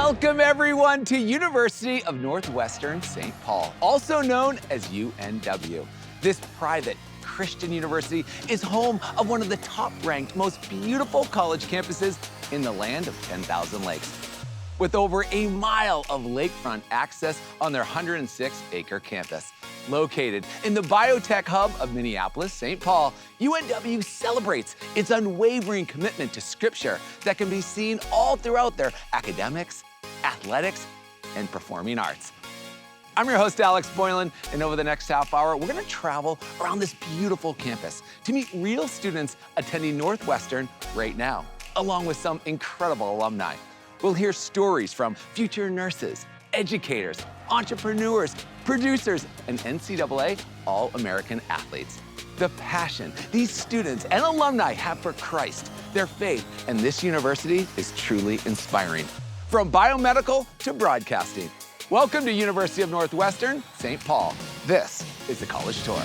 Welcome everyone to University of Northwestern St. Paul, also known as UNW. This private Christian university is home of one of the top-ranked, most beautiful college campuses in the land of 10,000 lakes. With over a mile of lakefront access on their 106-acre campus. Located in the biotech hub of Minneapolis, St. Paul, UNW celebrates its unwavering commitment to Scripture that can be seen all throughout their academics, athletics, and performing arts. I'm your host, Alex Boylan, and over the next half hour, we're gonna travel around this beautiful campus to meet real students attending Northwestern right now, along with some incredible alumni. We'll hear stories from future nurses, educators, entrepreneurs, producers, and NCAA All-American athletes. The passion these students and alumni have for Christ, their faith, and this university is truly inspiring. From biomedical to broadcasting. Welcome to University of Northwestern, St. Paul. This is the College Tour.